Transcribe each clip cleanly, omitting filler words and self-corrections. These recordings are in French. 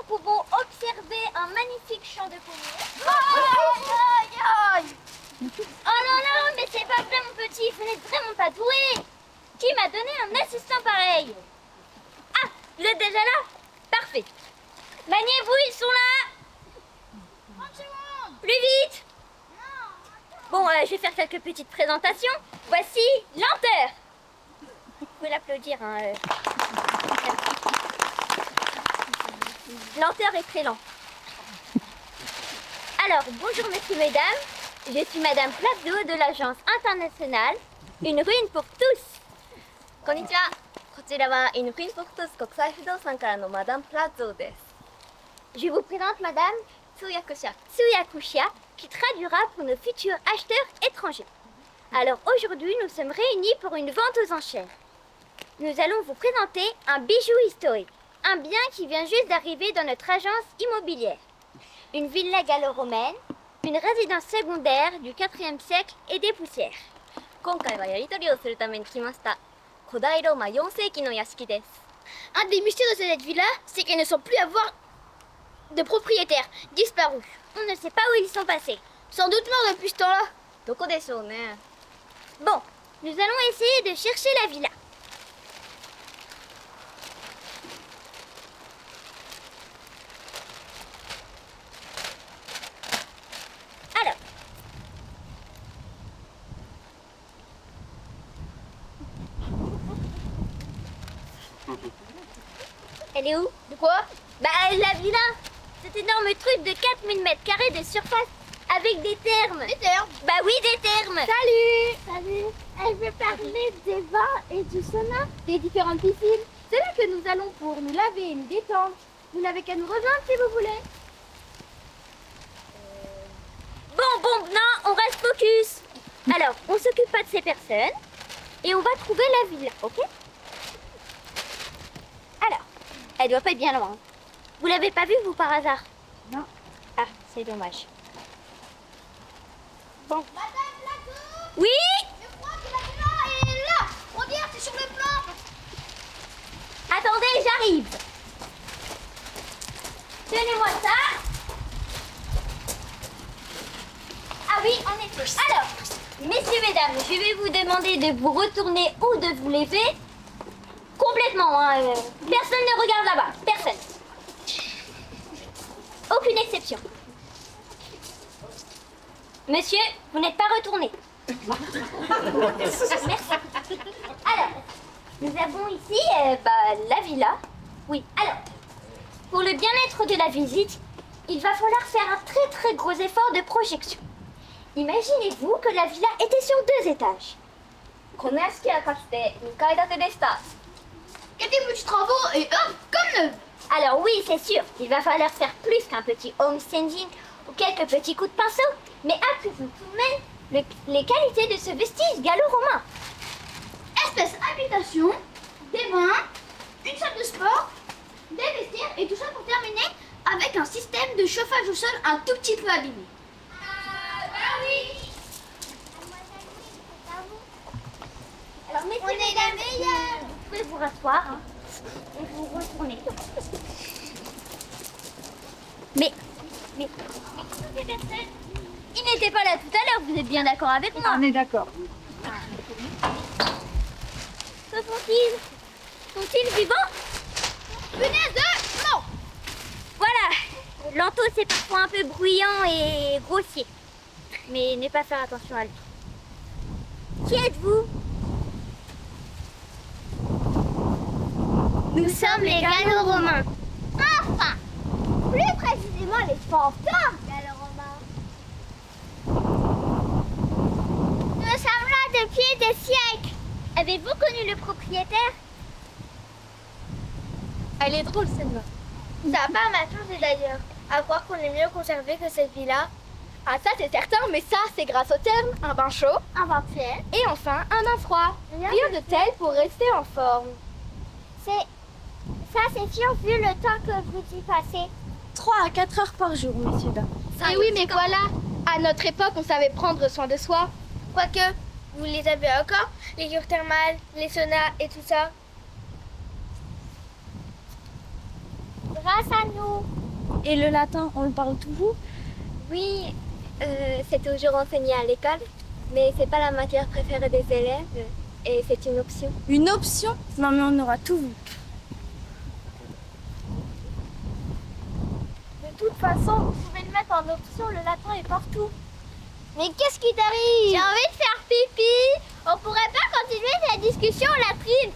pouvons observer un magnifique champ de pommiers. Oh non, non, mais c'est pas vrai, mon petit, vous n'êtes vraiment pas doué. Qui m'a donné un assistant pareil? Ah, vous êtes déjà là? Parfait. Maniez-vous, ils sont là. 30 secondes. Plus vite. Bon, je vais faire quelques petites présentations. Voici Lenteur. Vous pouvez l'applaudir, hein. Lenteur est très lent. Alors, bonjour messieurs, mesdames. Je suis Madame Plazo de l'agence internationale Une ruine pour tous. こんにちは。こちらはインフィンポクトス国際不動産からのマダムプラッゾーです。 Je vous présente Madame 通訳者。 Tsuyakusha qui traduira pour nos futurs acheteurs étrangers. Alors aujourd'hui, nous sommes réunis pour une vente aux enchères. Nous allons vous présenter un bijou historique, un bien qui vient juste d'arriver dans notre agence immobilière. Une villa gallo-romaine, une résidence secondaire du 4e siècle et des poussières. 今回はやり取りをするために来ました。古代ローマ4世紀の屋敷です。 Un des mystères de cette villa, c'est qu'elle ne semble plus avoir de propriétaires, disparus. On ne sait pas où ils sont passés. Sans doute morts depuis ce temps-là. どこでしょうね。 Bon, nous allons essayer de chercher la villa. Alors. Elle est où? De quoi? Bah la villa. Cet énorme truc de 4000 mètres carrés de surface avec des thermes. Des termes. Bah oui, des thermes. Salut! Salut! Elle veut parler des vins et du sauna, des différentes piscines. C'est là que nous allons pour nous laver et nous détendre. Vous n'avez qu'à nous rejoindre si vous voulez. Bon, non, on reste focus. Alors, on s'occupe pas de ces personnes et on va trouver la villa, ok? Alors, elle doit pas être bien loin. Vous l'avez pas vue, vous, par hasard? Non. Ah, c'est dommage. Bon. Madame Plateau! Oui? Je crois que la villa est là! On dirait que c'est sur le plan! Attendez, j'arrive. Tenez-moi ça. Ah oui, en effet. Alors, messieurs, mesdames, je vais vous demander de vous retourner ou de vous lever complètement. Hein. Personne ne regarde là-bas. Personne. Aucune exception. Monsieur, vous n'êtes pas retourné. Merci. Alors, nous avons ici la villa. Oui, alors, pour le bien-être de la visite, il va falloir faire un très très gros effort de projection. Imaginez-vous que la villa était sur 2 étages. この屋敷はかつて2階建てでした。 Quelques petits travaux et hop, comme neuf! Alors oui, c'est sûr, il va falloir faire plus qu'un petit homestaging ou quelques petits coups de pinceau, mais appréciez tout de même les qualités de ce vestige gallo-romain. Espèce habitation, des bains, une salle de sport, des vestiaires et tout ça pour terminer avec un système de chauffage au sol un tout petit peu abîmé. Bah oui. Alors messieurs, On est mesdames, les meilleurs. vous pouvez vous rasseoir hein, et vous retourner. Mais, il n'était pas là tout à l'heure, vous êtes bien d'accord avec moi? On est d'accord. Que font-ils? Sont-ils vivants? Punaise de... Non! Voilà, Lanto c'est parfois un peu bruyant et grossier, mais ne pas faire attention à lui. Qui êtes-vous? Nous sommes les Gallo-Romains. Enfin! Plus précisément les fantômes gallo-romains. Nous sommes là depuis des siècles. Avez-vous connu le propriétaire? Elle est drôle celle-là. Ça n'a pas mal changé d'ailleurs. À croire qu'on est mieux conservé que cette villa. Ah ça c'est certain, mais ça c'est grâce au terme, un bain chaud, un bain tiède et enfin un bain froid. Rien de tel pour rester en forme. Ça c'est sûr vu le temps que vous y passez. 3 à 4 heures par jour, messieurs, dames. Et oui mais voilà, à notre époque on savait prendre soin de soi. Quoique, vous les avez encore, les cures thermales, les saunas et tout ça. grâce à nous. Et le latin, on le parle toujours? Oui, c'est toujours enseigné à l'école, mais c'est pas la matière préférée des élèves et c'est une option. Une option? Non mais on aura tout vu. De toute façon, vous pouvez le mettre en option, le latin est partout. Mais qu'est-ce qui t'arrive? J'ai envie de faire pipi. On pourrait pas continuer cette discussion en latrine?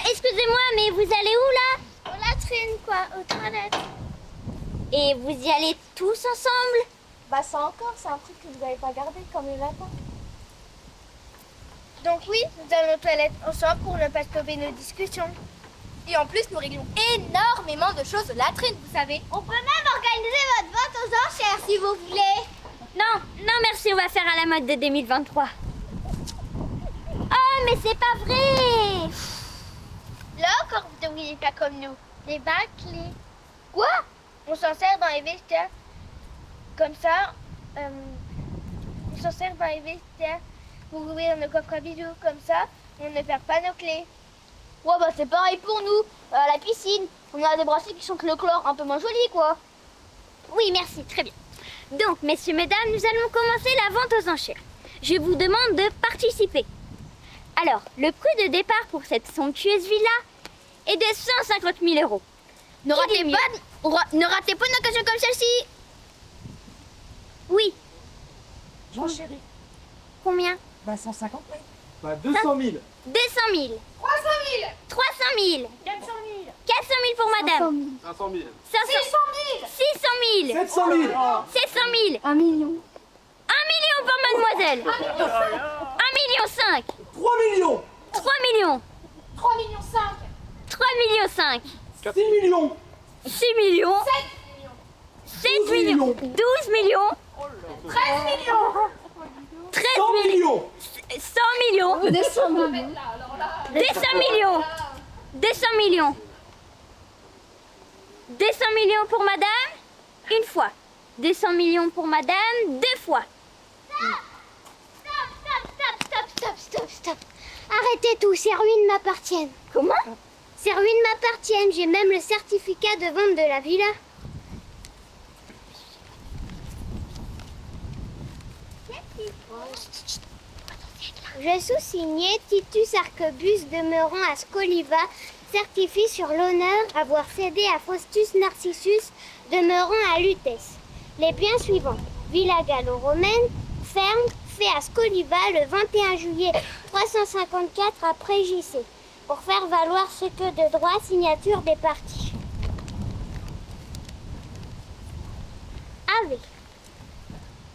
Excusez-moi, mais vous allez où là? Aux latrines, quoi, aux toilettes. Et vous y allez tous ensemble? Bah ça encore, c'est un truc que vous n'avez pas gardé comme le latin. Donc oui, nous allons aux toilettes ensemble pour ne pas stopper nos discussions. Et en plus, nous réglons énormément de choses aux latrines, vous savez. On peut même organiser votre vente aux enchères si vous voulez. Non, non merci, on va faire à la mode de 2023. Oh, mais c'est pas vrai! Là encore, vous devriez faire comme nous. Les bâclés. Quoi? On s'en sert dans les vestiaires. Comme ça, on s'en sert dans les vestiaires pour ouvrir nos coffres à bijoux. Comme ça, on ne perd pas nos clés. Ouais, bah c'est pareil pour nous. À la piscine, on a des bracelets qui sont le chlore, un peu moins jolis, quoi. Oui, merci, très bien. Donc, messieurs, mesdames, nous allons commencer la vente aux enchères. Je vous demande de participer. Alors, le prix de départ pour cette somptueuse villa est de 150 000 euros. Ne ratez pas une occasion comme celle-ci. Oui. Jean chéri. Combien? Bah 150 000. Bah 200 000. 200 000. 300 000. 300 000. 400 000. 400 000 pour madame. 500 000. 500 000. 600 000. 700 000. 700 000. 1 million. 1 million pour mademoiselle. 1 million 5. 3 millions. 3 millions. 3 millions 5. 3 millions 5. 6 millions. 6 millions. 7 12 millions. millions. 12 millions. 13 millions. 13 100 millions. millions. 100 millions. 200 millions. 200 millions. 200 millions. 200 millions pour madame, une fois. 200 millions pour madame, deux fois. Stop. Arrêtez tout, ces ruines m'appartiennent. Comment? Ces ruines m'appartiennent, j'ai même le certificat de vente de la villa. Je sous-signé Titus Arquebus demeurant à Scoliva, certifie sur l'honneur avoir cédé à Faustus Narcissus demeurant à Lutèce. Les biens suivants: Villa gallo-romaine, ferme, fait à Scoliva le 21 juillet 354 après JC, pour faire valoir ce que de droit signature des parties. Ave.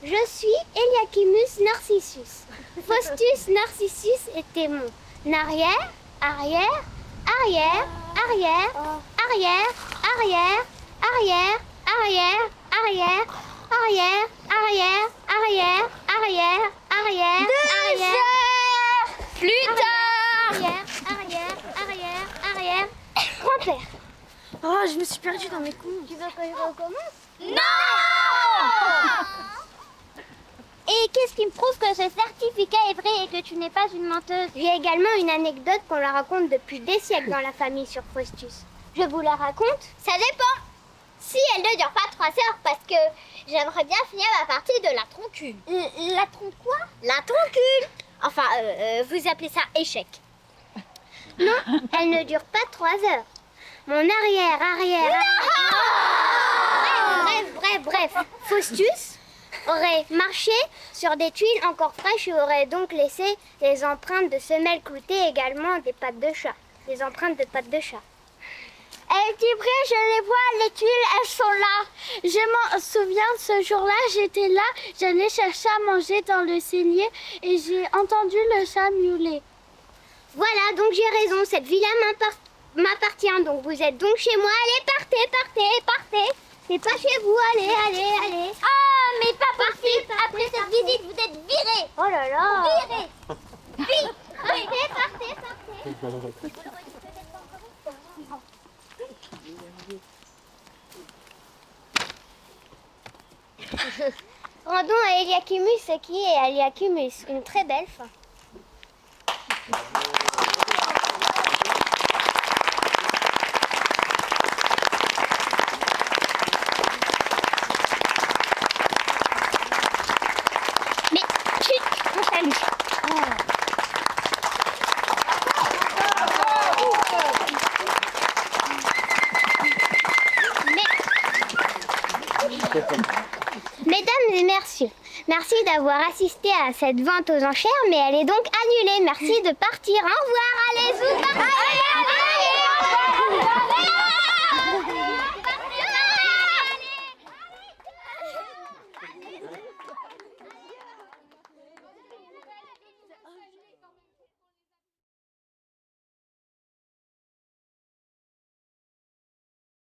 Je suis Eliachimus Narcissus. Faustus Narcissus était mon arrière, arrière, arrière, arrière, arrière, arrière, arrière, arrière, arrière, arrière, arrière, arrière, arrière, arrière, arrière. Plus tard. Arrière, arrière, grand-père. Oh, je me suis perdue dans mes comptes. Tu veux que je recommence? Non! Et qu'est-ce qui me prouve que ce certificat est vrai et que tu n'es pas une menteuse? Il y a également une anecdote qu'on la raconte depuis des siècles dans la famille sur Faustus. Je vous la raconte? Ça dépend. Si elle ne dure pas 3 heures, parce que j'aimerais bien finir ma partie de la troncule. La tronc quoi? La troncule. Enfin, vous appelez ça échec. Non, elle ne dure pas 3 heures. Mon arrière. Bref. Faustus aurait marché sur des tuiles encore fraîches et aurait donc laissé les empreintes de semelles cloutées, également des pattes de chat. Les empreintes de pattes de chat. Elle dit vrai, je les vois, les tuiles, elles sont là. Je m'en souviens, ce jour-là, j'étais là, j'allais chercher à manger dans le cellier et j'ai entendu le chat miauler. Voilà, donc j'ai raison, cette villa m'appartient, donc vous êtes donc chez moi. Allez, partez. C'est pas chez vous, allez. Ah, mais pas possible. Après cette visite, vous êtes virés. Oh là là. Virés. Vite, partez. Rendons à Eliachimus ce qui est Eliachimus, une très belle fin. Mais chut, on salue. Mesdames et messieurs, merci d'avoir assisté à cette vente aux enchères, mais elle est donc annulée. Merci de partir. Au revoir, allez-y, partez. Allez,